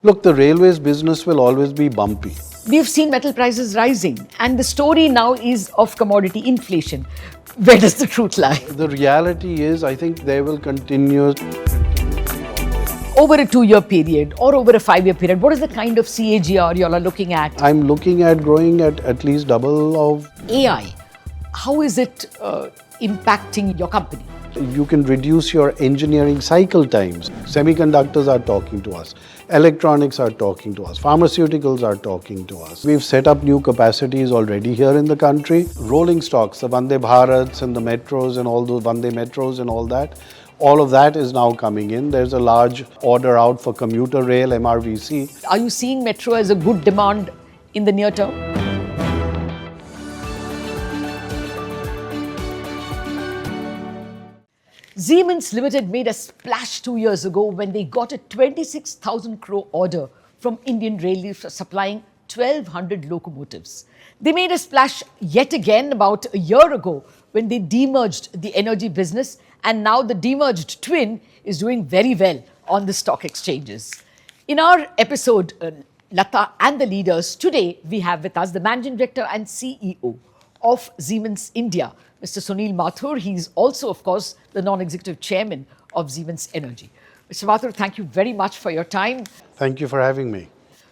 Look, the railways business will always be bumpy. We've seen metal prices rising, and the story now is of commodity inflation. Where does the truth lie? The reality is, I think they will continue. Over a 2-year period or over a 5-year period, what is the kind of CAGR you all are looking at? I'm looking at growing at least double of. AI, how is it impacting your company? You can reduce your engineering cycle times. Semiconductors are talking to us. Electronics are talking to us. Pharmaceuticals are talking to us. We've set up new capacities already here in the country. Rolling stocks, the Vande Bharats and the metros and all those Vande metros and all of that is now coming in. There's a large order out for commuter rail, MRVC. Are you seeing metro as a good demand in the near term? Siemens Ltd made a splash 2 years ago when they got a 26,000 crore order from Indian Railways for supplying 1,200 locomotives. They made a splash yet again about a year ago when they demerged the energy business, and now the demerged twin is doing very well on the stock exchanges. In our episode, Latha and the Leaders, today we have with us the Managing Director and CEO of Siemens India, Mr. Sunil Mathur. He's also, of course, the non-executive chairman of Siemens Energy. Mr. Mathur, thank you very much for your time. Thank you for having me.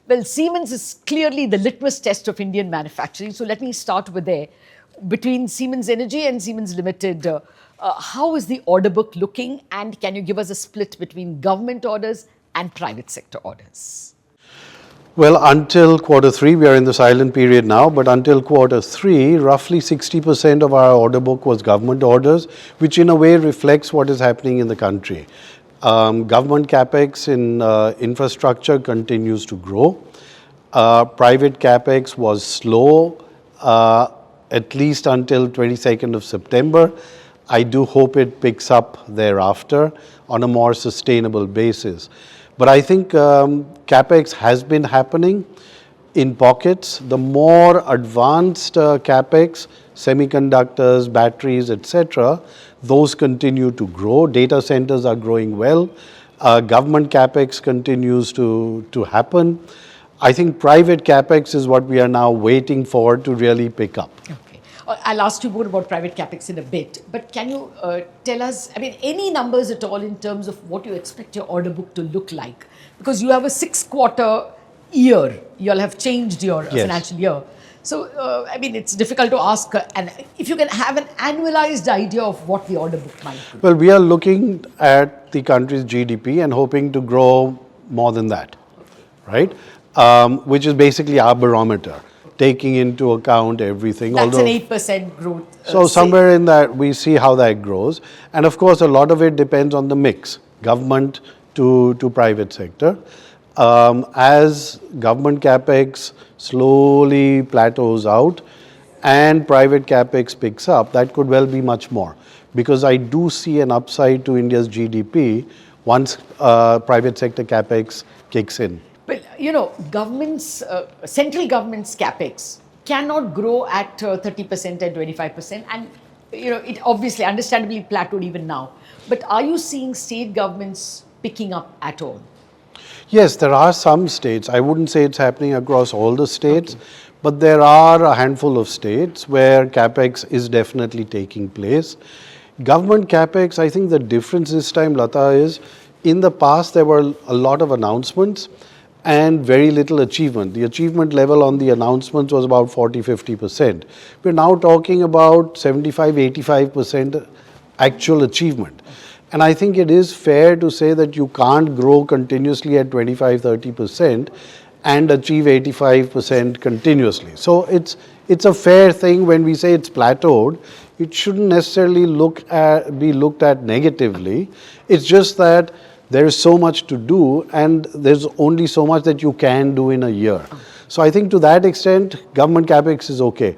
Well, Siemens is clearly the litmus test of Indian manufacturing. So let me start with there. Between Siemens Energy and Siemens Limited, how is the order book looking? And can you give us a split between government orders and private sector orders? Well, until quarter three, we are in the silent period now, but until quarter three, roughly 60% of our order book was government orders, which in a way reflects what is happening in the country. Government Capex in infrastructure continues to grow. Private Capex was slow, at least until 22nd of September. I do hope it picks up thereafter on a more sustainable basis. But I think Capex has been happening in pockets. The more advanced Capex, semiconductors, batteries, etc., those continue to grow. Data centers are growing well. Government Capex continues to happen. I think private Capex is what we are now waiting for to really pick up. Okay. I'll ask you more about private Capex in a bit, but can you tell us, any numbers at all in terms of what you expect your order book to look like? Because you have a 6-quarter year, you all have changed your financial year. So, it's difficult to ask, and if you can have an annualized idea of what the order book might be. Well, we are looking at the country's GDP and hoping to grow more than that, right? Which is basically our barometer, taking into account everything. That's an 8% growth. So somewhere in that, we see how that grows. And of course, a lot of it depends on the mix, government to private sector. As government Capex slowly plateaus out and private Capex picks up, that could well be much more. Because I do see an upside to India's GDP once private sector Capex kicks in. Well, central government's Capex cannot grow at 30% and 25%. And, it obviously, understandably plateaued even now. But are you seeing state governments picking up at all? Yes, there are some states. I wouldn't say it's happening across all the states, but there are a handful of states where Capex is definitely taking place. Government Capex, I think the difference this time, Latha, is in the past there were a lot of announcements and very little achievement. The achievement level on the announcements was about 40-50%. We're now talking about 75-85% actual achievement. And I think it is fair to say that you can't grow continuously at 25-30% and achieve 85% continuously. So it's a fair thing when we say it's plateaued. It shouldn't necessarily be looked at negatively. It's just that there is so much to do and there's only so much that you can do in a year. So I think to that extent, government Capex is okay.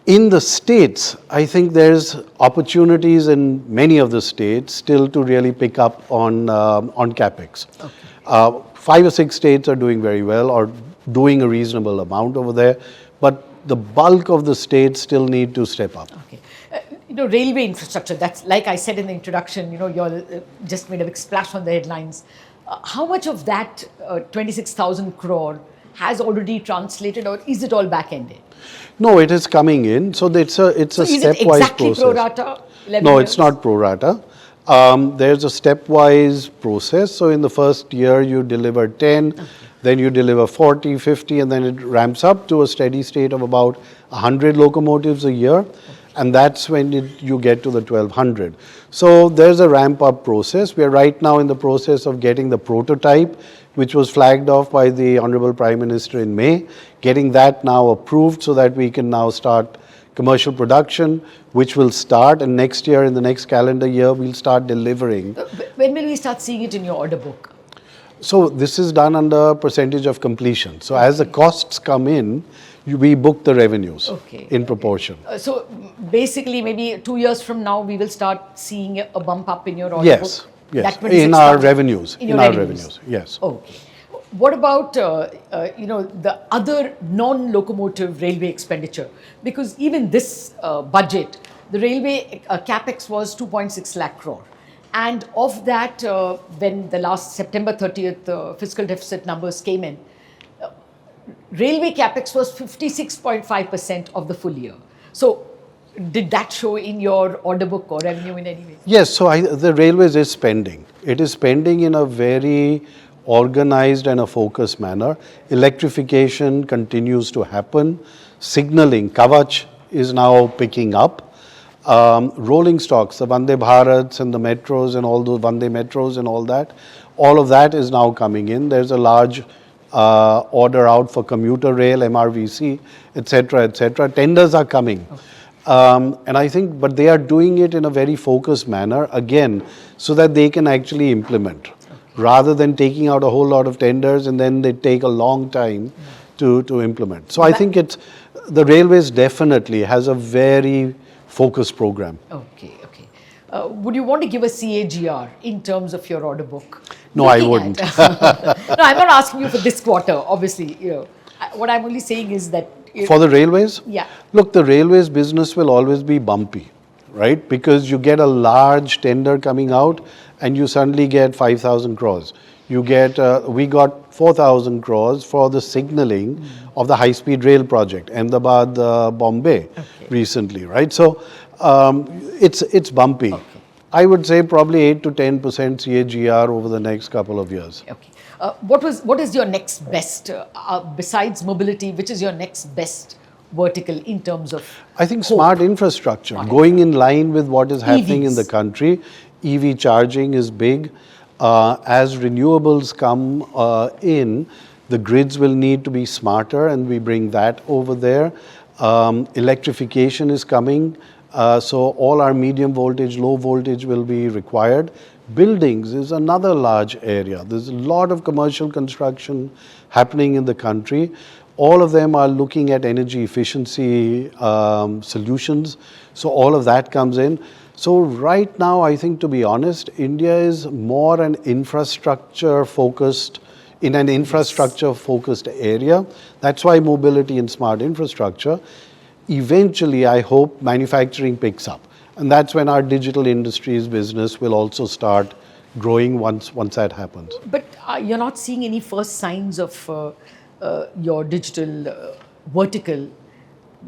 In the states, I think there's opportunities in many of the states still to really pick up on Capex. Okay. 5 or 6 states are doing very well or doing a reasonable amount over there, but the bulk of the states still need to step up. Okay. Railway infrastructure, that's like I said in the introduction, you all just made a big splash on the headlines. How much of that 26,000 crore has already translated, or is it all back-ended? No, it is coming in. So it's a So is it stepwise exactly process. pro rata? 11 No, years? it's not pro rata. There's a stepwise process. So in the first year, you deliver 10, then you deliver 40, 50, and then it ramps up to a steady state of about 100 locomotives a year. And that's when you get to the 1200. So there's a ramp up process. We are right now in the process of getting the prototype, which was flagged off by the Honorable Prime Minister in May, getting that now approved so that we can now start commercial production, which will start, and next year, in the next calendar year, we'll start delivering. When will we start seeing it in your order book? So this is done under percentage of completion. So as the costs come in, we book the revenues in proportion. So basically, maybe 2 years from now, we will start seeing a bump up in your order Yes, book? yes, That in our 26,000 revenues. In your our revenues. revenues, yes. Okay. What about the other non-locomotive railway expenditure? Because even this budget, the railway capex was 2.6 lakh crore. And of that, when the last September 30th fiscal deficit numbers came in, railway capex was 56.5% of the full year. So did that show in your order book or revenue in any way? Yes, so the railways is spending. It is spending in a very organized and a focused manner. Electrification continues to happen. Signaling, Kavach is now picking up. Rolling stocks, the Vande Bharats and the metros and all those Vande metros and all of that is now coming in. There's a large order out for commuter rail, MRVC, etc., etc. Tenders are coming. And I think, but they are doing it in a very focused manner, again, so that they can actually implement, rather than taking out a whole lot of tenders and then they take a long time to implement. So I think the railways definitely has a very focused program. Okay, okay. Would you want to give a CAGR in terms of your order book? No, I wouldn't. No, I'm not asking you for this quarter, obviously. What I'm only saying is that... For the railways? Yeah. Look, the railways business will always be bumpy, right? Because you get a large tender coming out and you suddenly get 5,000 crores. You get, we got 4,000 crores for the signaling of the high-speed rail project, Ahmedabad, Bombay, recently, right? So it's bumpy. Okay. I would say probably 8 to 10% CAGR over the next couple of years. Okay. What is your next best, besides mobility, which is your next best vertical in terms of I think smart infrastructure, going in line with what is happening in the country. EV charging is big. As renewables come in, the grids will need to be smarter, and we bring that over there. Electrification is coming, so all our medium voltage, low voltage will be required. Buildings is another large area. There's a lot of commercial construction happening in the country. All of them are looking at energy efficiency solutions, so all of that comes in. So right now, I think, to be honest, India is more an infrastructure-focused, in an infrastructure-focused area. That's why mobility and smart infrastructure. Eventually, I hope manufacturing picks up. And that's when our digital industries business will also start growing once that happens. But you're not seeing any first signs of your digital vertical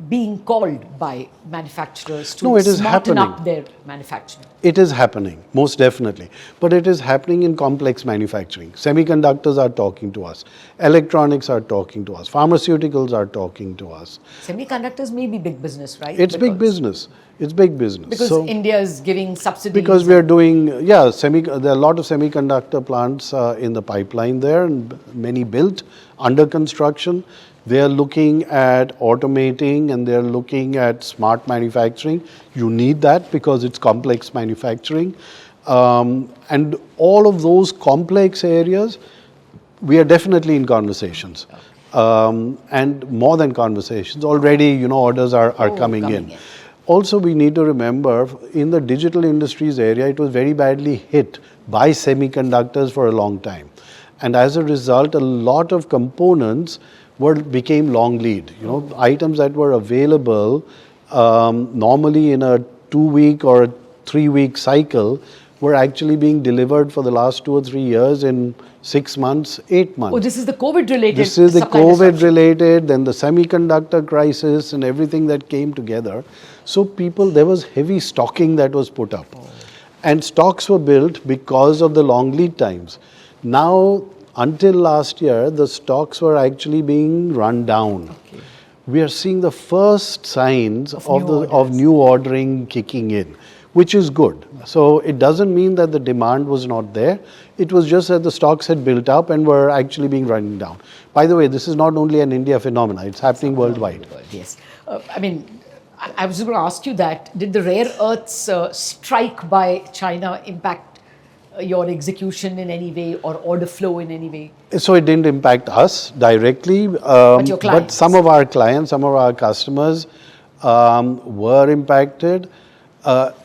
being called by manufacturers to smarten up their manufacturing? It is happening, most definitely. But it is happening in complex manufacturing. Semiconductors are talking to us. Electronics are talking to us. Pharmaceuticals are talking to us. Semiconductors may be big business, right? It's big business. It's big business. Because India is giving subsidies. Because we are doing, there are a lot of semiconductor plants in the pipeline there, and many built, under construction. They are looking at automating and they're looking at smart manufacturing. You need that because it's complex manufacturing. And all of those complex areas, we are definitely in conversations. And more than conversations, already, orders are coming in. Also, we need to remember, in the digital industries area, it was very badly hit by semiconductors for a long time. And as a result, a lot of components became long lead. Items that were available normally in a 2-week or 3-week cycle were actually being delivered for the last 2 or 3 years in 6 months, 8 months. Oh, this is the COVID-related. This is the supply disruption. COVID-related, then the semiconductor crisis and everything that came together. So there was heavy stocking that was put up. And stocks were built because of the long lead times. Now, until last year, the stocks were actually being run down. Okay. We are seeing the first signs of new ordering kicking in, which is good. So it doesn't mean that the demand was not there. It was just that the stocks had built up and were actually being run down. By the way, this is not only an India phenomenon, it's happening worldwide. Yes. I was going to ask you that. Did the rare earths strike by China impact your execution in any way or order flow in any way? So it didn't impact us directly, But your clients? but some of our clients, some of our customers were impacted,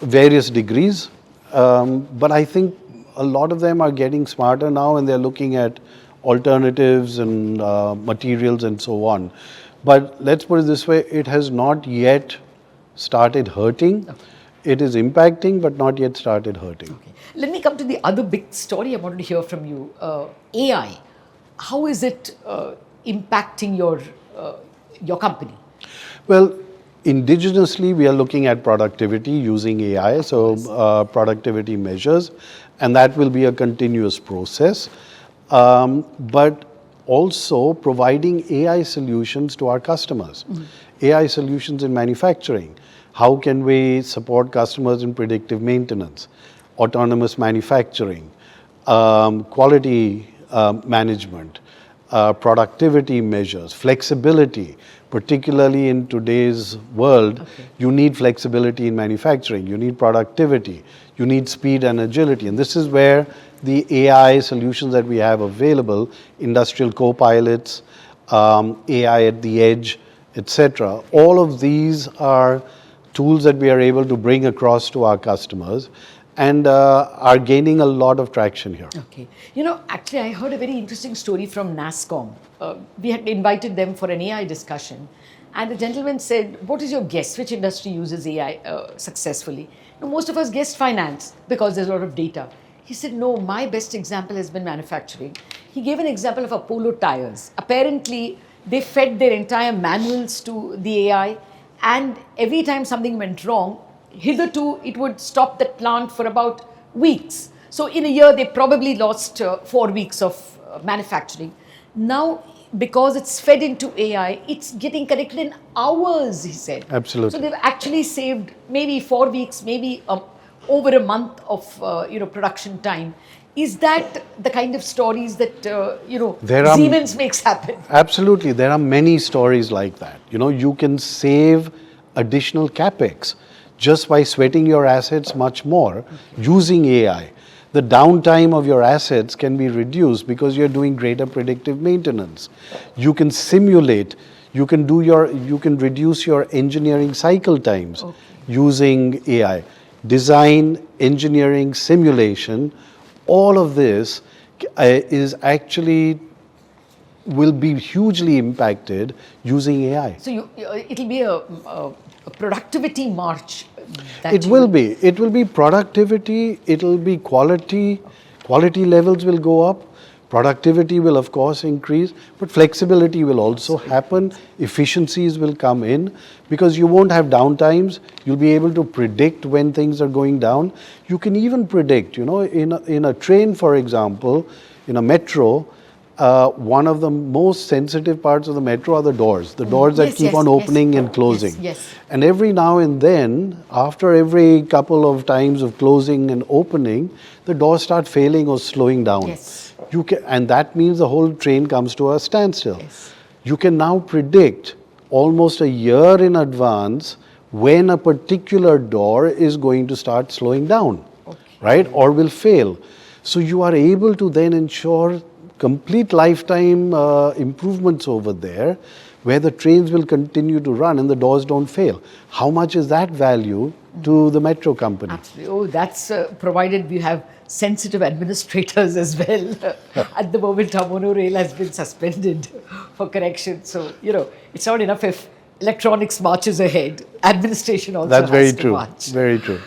various degrees. But I think a lot of them are getting smarter now and they're looking at alternatives and materials and so on. But let's put it this way, it has not yet started hurting. Okay. It is impacting, but not yet started hurting. Okay. Let me come to the other big story I wanted to hear from you. AI. How is it impacting your company? Well, indigenously, we are looking at productivity using AI, so productivity measures, and that will be a continuous process. But also providing AI solutions to our customers, AI solutions in manufacturing. How can we support customers in predictive maintenance, autonomous manufacturing, quality management, productivity measures, flexibility, particularly in today's world, you need flexibility in manufacturing, you need productivity, you need speed and agility. And this is where the AI solutions that we have available, industrial co-pilots, AI at the edge, etc. All of these are tools that we are able to bring across to our customers and are gaining a lot of traction here. Okay. Actually, I heard a very interesting story from NASSCOM. We had invited them for an AI discussion, and the gentleman said, what is your guess? Which industry uses AI successfully? Most of us guessed finance because there's a lot of data. He said, no, my best example has been manufacturing. He gave an example of Apollo tires. Apparently, they fed their entire manuals to the AI, and every time something went wrong, hitherto it would stop that plant for about weeks. So in a year, they probably lost 4 weeks of manufacturing. Now, because it's fed into AI, it's getting corrected in hours, he said. Absolutely. So they've actually saved maybe 4 weeks, maybe over a month of production time. Is that the kind of stories that Siemens makes happen? Absolutely, there are many stories like that. You can save additional capex just by sweating your assets much more using AI. The downtime of your assets can be reduced because you're doing greater predictive maintenance. You can simulate. You can reduce your engineering cycle times using AI. Design, engineering, simulation, all of this will be hugely impacted using AI. So it'll be a productivity march. It will be productivity, it'll be quality levels will go up. Productivity will of course increase, but flexibility will also happen, efficiencies will come in because you won't have downtimes, you'll be able to predict when things are going down. You can even predict, in a train, for example, in a metro, one of the most sensitive parts of the metro are the doors that keep on opening and closing. Yes. And every now and then, after every couple of times of closing and opening, the doors start failing or slowing down. Yes. And that means the whole train comes to a standstill. Yes. You can now predict almost a year in advance when a particular door is going to start slowing down, right? Or will fail. So you are able to then ensure complete lifetime improvements over there where the trains will continue to run and the doors don't fail. How much is that value to the metro company? Absolutely. Oh, that's provided we have sensitive administrators as well. At the moment, our monorail has been suspended for correction. So, it's not enough if electronics marches ahead. Administration also has to march. Very true.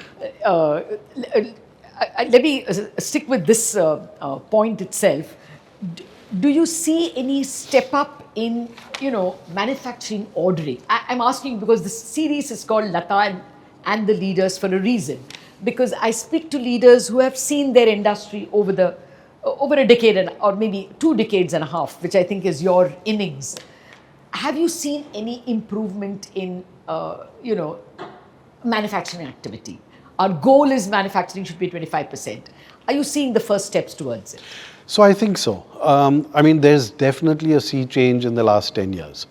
Let me stick with this point itself. Do you see any step up in, manufacturing ordering? I'm asking because the series is called Latha and the Leaders for a reason. Because I speak to leaders who have seen their industry over a decade or maybe 2 decades and a half, which I think is your innings. Have you seen any improvement in, manufacturing activity? Our goal is manufacturing should be 25%. Are you seeing the first steps towards it? So I think so. There's definitely a sea change in the last 10 years.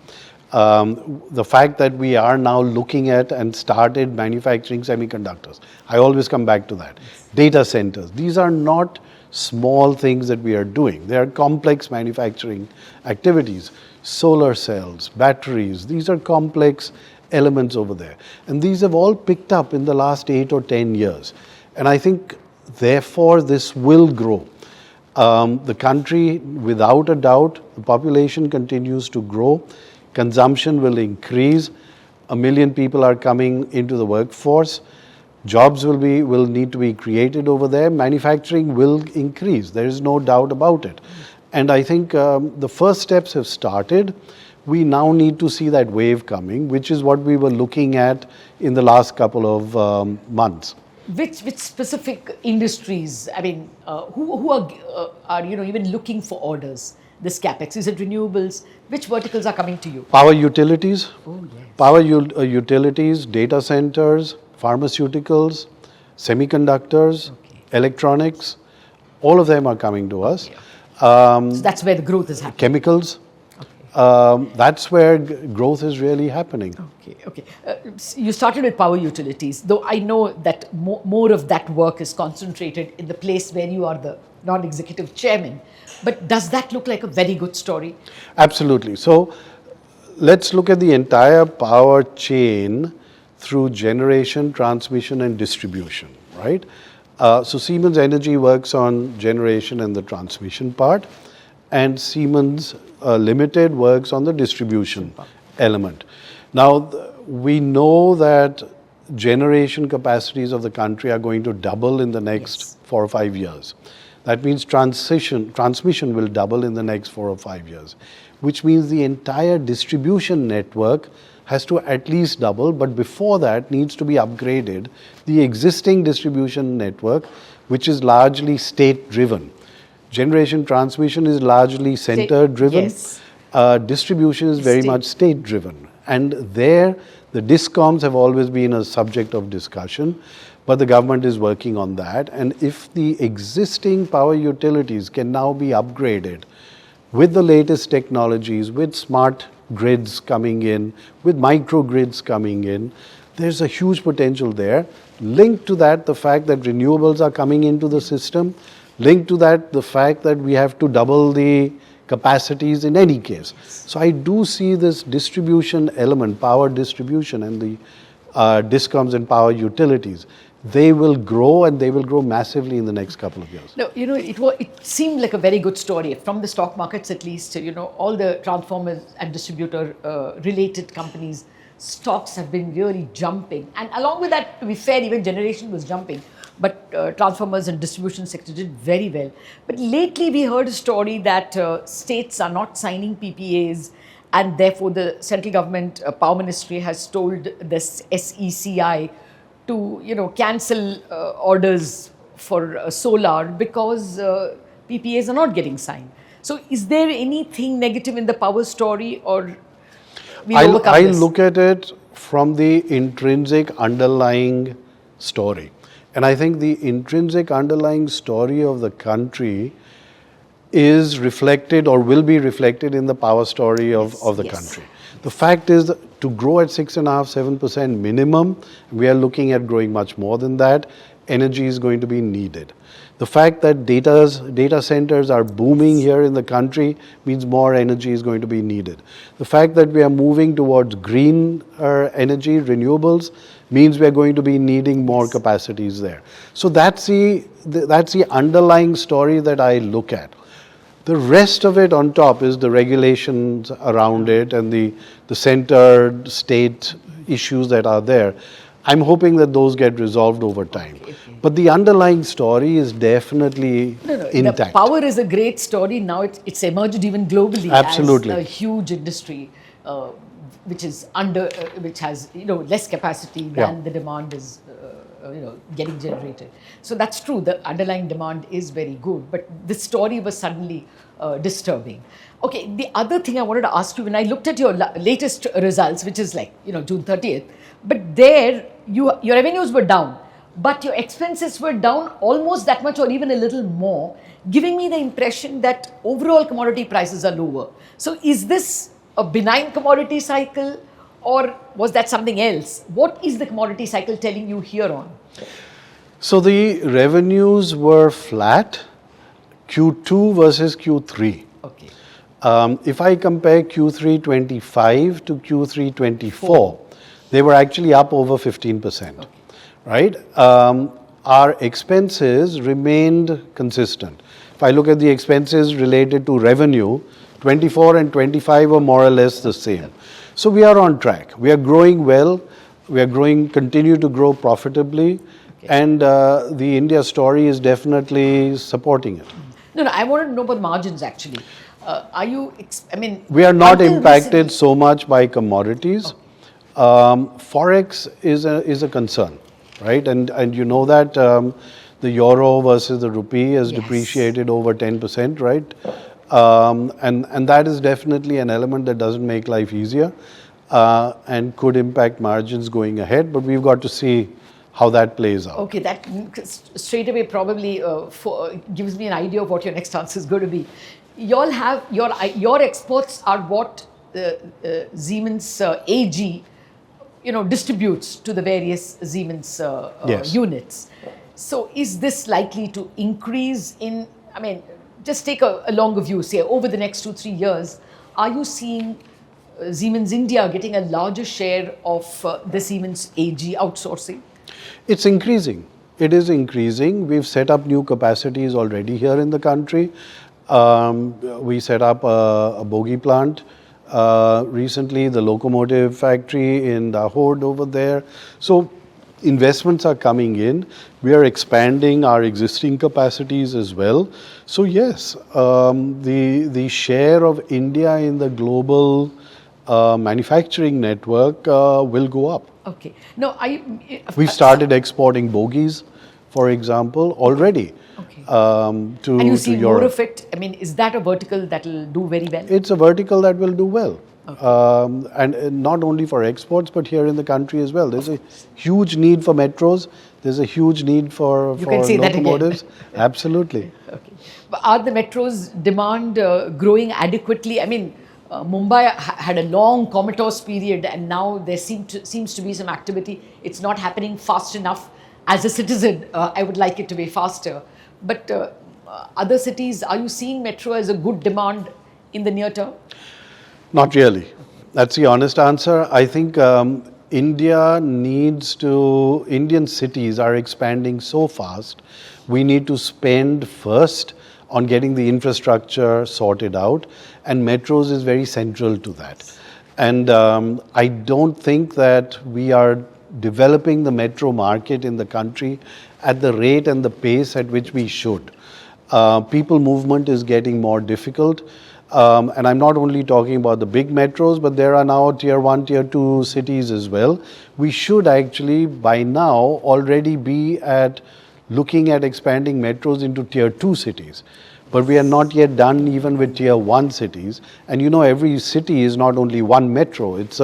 The fact that we are now looking at and started manufacturing semiconductors, I always come back to that. Data centers, these are not small things that we are doing. They are complex manufacturing activities. Solar cells, batteries, these are complex elements over there. And these have all picked up in the last 8 or 10 years. And I think, therefore, this will grow. The country, without a doubt, the population continues to grow. Consumption will increase. 1 million people are coming into the workforce. Jobs will need to be created over there. Manufacturing will increase. There is no doubt about it. And I think the first steps have started. We now need to see that wave coming, which is what we were looking at in the last couple of months. Which specific industries? Who are even looking for orders? This capex, is it renewables? Which verticals are coming to you? Power utilities. Oh yes. Power utilities, data centers, pharmaceuticals, semiconductors, electronics. All of them are coming to us. So that's where the growth is happening. Chemicals. That's where growth is really happening. Okay. You started with power utilities, though I know that more of that work is concentrated in the place where you are the non-executive chairman. But does that look like a very good story? Absolutely. So let's look at the entire power chain through generation, transmission, and distribution, right? So Siemens Energy works on generation and the transmission part, and Siemens Limited works on the distribution element. Now, we know that generation capacities of the country are going to double in the next 4 or 5 years. That means transmission will double in the next 4 or 5 years, which means the entire distribution network has to at least double, but before that needs to be upgraded. The existing distribution network, which is largely state-driven. Generation transmission is largely center-driven. Yes. Distribution is very much state-driven. And there, the DISCOMs have always been a subject of discussion, but the government is working on that. And if the existing power utilities can now be upgraded with the latest technologies, with smart grids coming in, with microgrids coming in, there's a huge potential there. Linked to that, the fact that renewables are coming into the system. Linked to that, the fact that we have to double the capacities in any case. So I do see this distribution element, power distribution, and the DISCOMs and power utilities. They will grow, and they will grow massively in the next couple of years. No, it seemed like a very good story. From the stock markets at least, all the transformers and distributor related companies, stocks have been really jumping. And along with that, to be fair, even generation was jumping. But transformers and distribution sector did very well. But lately we heard a story that states are not signing PPAs, and therefore the central government power ministry has told this SECI to cancel orders for solar because PPAs are not getting signed. So is there anything negative in the power story, or we overcome this? I look at it from the intrinsic underlying story. And I think the intrinsic underlying story of the country is reflected or will be reflected in the power story of the country. The fact is that to grow at 6.5–7% minimum, we are looking at growing much more than that. Energy is going to be needed. The fact that data centers are booming here in the country means more energy is going to be needed. The fact that we are moving towards green energy, renewables, means we are going to be needing more capacities there. So that's the underlying story that I look at. The rest of it on top is the regulations around it and the center state issues that are there. I'm hoping that those get resolved over time. Okay. But the underlying story is definitely No, intact. the power is a great story. Now it's emerged even globally Absolutely. as a huge industry, which is which has less capacity than the demand is getting generated. So that's true. The underlying demand is very good, but this story was suddenly disturbing. Okay, the other thing I wanted to ask you, when I looked at your latest results, which is like June 30th, but there your revenues were down, but your expenses were down almost that much or even a little more, giving me the impression that overall commodity prices are lower. So is this a benign commodity cycle, or was that something else? What is the commodity cycle telling you here on? So the revenues were flat, Q2 versus Q3. Okay. If I compare Q3 25 to Q3 24, they were actually up over 15%. Okay. Right? Our expenses remained consistent. If I look at the expenses related to revenue, 24 and 25 were more or less the same. So we are on track. We are growing well. We are continue to grow profitably. Okay. And the India story is definitely supporting it. No, I wanted to know about margins actually. Are you, we are not until impacted recently- so much by commodities. Forex is a concern, right? And you know that the euro versus the rupee has Yes. depreciated over 10%, right? And that is definitely an element that doesn't make life easier and could impact margins going ahead. But we've got to see how that plays out. Okay, that straight away probably gives me an idea of what your next answer is going to be. Y'all have your exports are what Siemens AG distributes to the various Siemens Yes. units. So is this likely to increase in, just take a longer view, say over the next 2-3 years, are you seeing Siemens India getting a larger share of the Siemens AG outsourcing? It's increasing. It is increasing. We've set up new capacities already here in the country. We set up a bogie plant recently, the locomotive factory in Dahod over there. So investments are coming in. We are expanding our existing capacities as well. So yes, the share of India in the global manufacturing network will go up. Okay. No, We've started exporting bogies, for example, already. Okay. To and you see Europe. more of it. Is that a vertical that will do very well? It's a vertical that will do well. Okay. And not only for exports, but here in the country as well. There's a huge need for metros. There's a huge need for You can say that again. locomotives. Absolutely. Okay. But are the metros demand growing adequately? Mumbai had a long comatose period, and now there seems to be some activity. It's not happening fast enough. As a citizen, I would like it to be faster. But other cities, are you seeing metro as a good demand in the near term? Not really. That's the honest answer. I think Indian cities are expanding so fast. We need to spend first on getting the infrastructure sorted out, and metros is very central to that. And I don't think that we are developing the metro market in the country at the rate and the pace at which we should. People movement is getting more difficult. And I'm not only talking about the big metros, but there are now tier 1, tier 2 cities as well. We should actually by now already be looking at expanding metros into tier 2 cities. But we are not yet done even with tier 1 cities. And every city is not only one metro, it's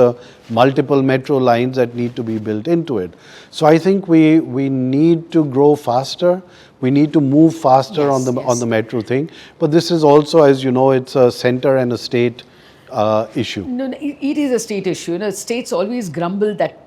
multiple metro lines that need to be built into it. So I think we need to grow faster. We need to move faster on the metro thing. But this is also, as you know, it's a center and a state issue. No, it is a state issue. States always grumble that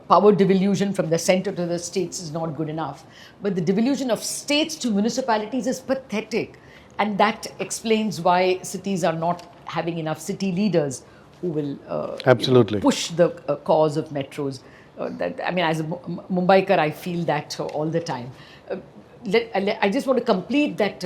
power devolution from the center to the states is not good enough. But the devolution of states to municipalities is pathetic. And that explains why cities are not having enough city leaders who will Absolutely. push the cause of metros. As a Mumbaiker, I feel that all the time. I just want to complete that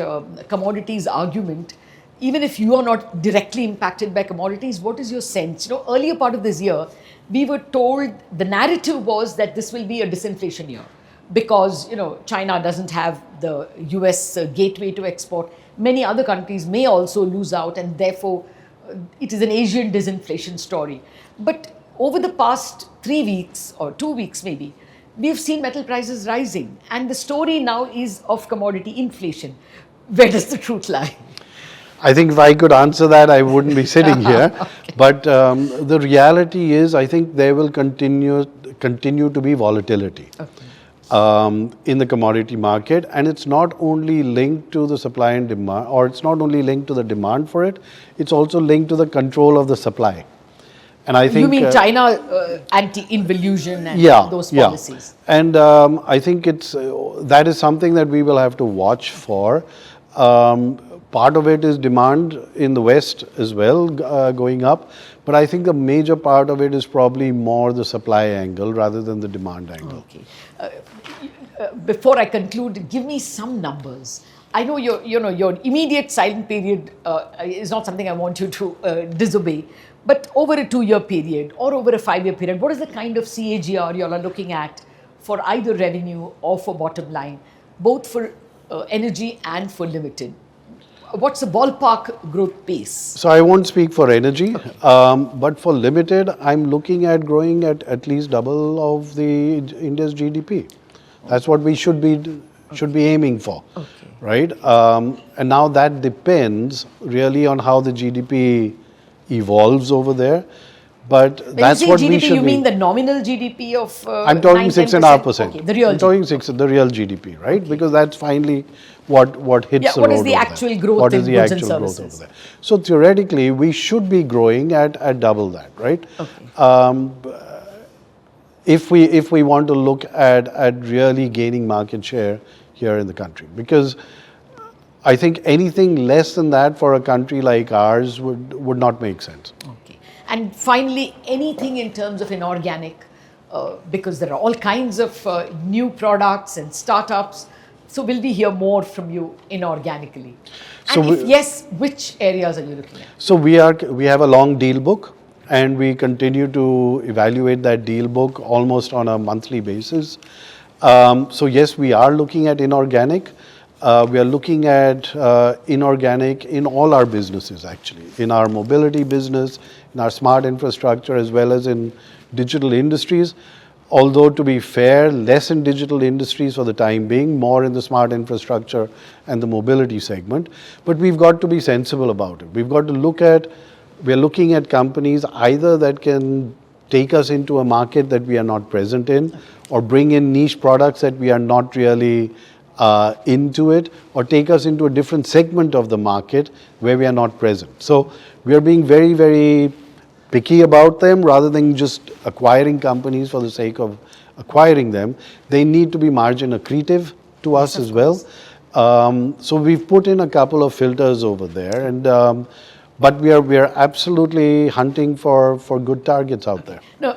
commodities argument. even if you are not directly impacted by commodities, what is your sense? You know, earlier part of this year, we were told the narrative was that this will be a disinflation year because, you know, China doesn't have the US gateway to export. Many other countries may also lose out, and therefore it is an Asian disinflation story. But over the past 3 weeks or 2 weeks maybe, we've seen metal prices rising, and the story now is of commodity inflation. Where does the truth lie? I think if I could answer that, I wouldn't be sitting here. Okay. But the reality is, I think there will continue to be volatility in the commodity market, and it's not only linked to the supply and demand, or it's not only linked to the demand for it, it's also linked to the control of the supply. And I think you mean China anti-involution and those policies? Yeah. And I think it's that is something that we will have to watch for. Part of it is demand in the West as well going up, but I think a major part of it is probably more the supply angle rather than the demand angle. Okay. Before I conclude, give me some numbers. I know your immediate silent period is not something I want you to disobey, but over a 2-year period or over a 5-year period, what is the kind of CAGR you all are looking at for either revenue or for bottom line, both for energy and for limited? What's the ballpark growth pace? So I won't speak for energy, but for limited, I'm looking at growing at least double of the India's GDP. That's what we should be aiming for, right? And now that depends really on how the GDP evolves over there. But when that's you say what GDP, we should you mean be. the nominal GDP of I'm talking 6.5%. Okay, the real I'm talking the real GDP, right? Because that's finally what hits the road. What is the over actual there. growth What in is the goods and actual growth services? over there? So theoretically, we should be growing at double that, right? If we want to look at really gaining market share here in the country, because I think anything less than that for a country like ours would not make sense. Okay. And finally, anything in terms of inorganic, because there are all kinds of new products and startups. So will we hear more from you inorganically? And if yes, which areas are you looking at? So we have a long deal book, and we continue to evaluate that deal book almost on a monthly basis. So yes, we are looking at inorganic. We are looking at inorganic in all our businesses, actually, in our mobility business, in our smart infrastructure, as well as in digital industries. Although, to be fair, less in digital industries for the time being, more in the smart infrastructure and the mobility segment. But we've got to be sensible about it. We've got to we're looking at companies either that can take us into a market that we are not present in, or bring in niche products that we are not really into it, or take us into a different segment of the market where we are not present. So we are being very, very picky about them rather than just acquiring companies for the sake of acquiring them. They need to be margin accretive to us as well. So we've put in a couple of filters over there, and but we are absolutely hunting for good targets out there. No,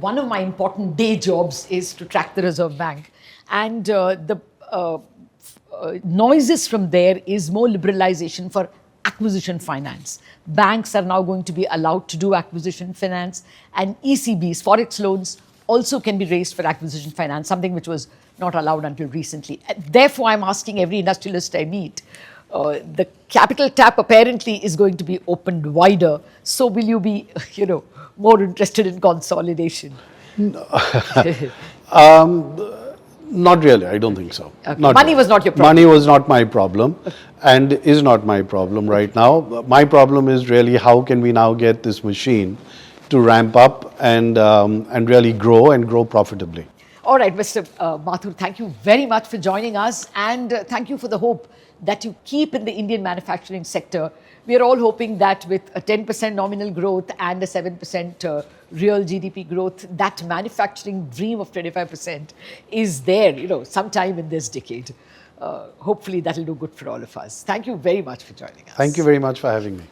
one of my important day jobs is to track the Reserve Bank, and the noises from there is more liberalization for acquisition finance. Banks are now going to be allowed to do acquisition finance, and ECBs, forex loans, also can be raised for acquisition finance, something which was not allowed until recently. Therefore, I'm asking every industrialist I meet, the capital tap apparently is going to be opened wider. So will you be, more interested in consolidation? Not really, I don't think so. Okay. Money was not your problem. Money was not my problem and is not my problem right now. My problem is really how can we now get this machine to ramp up and really grow profitably. All right, Mr. Mathur, thank you very much for joining us, and thank you for the hope that you keep in the Indian manufacturing sector. We are all hoping that with a 10% nominal growth and a 7% real GDP growth, that manufacturing dream of 25% is there, sometime in this decade. Hopefully that will do good for all of us. Thank you very much for joining us. Thank you very much for having me.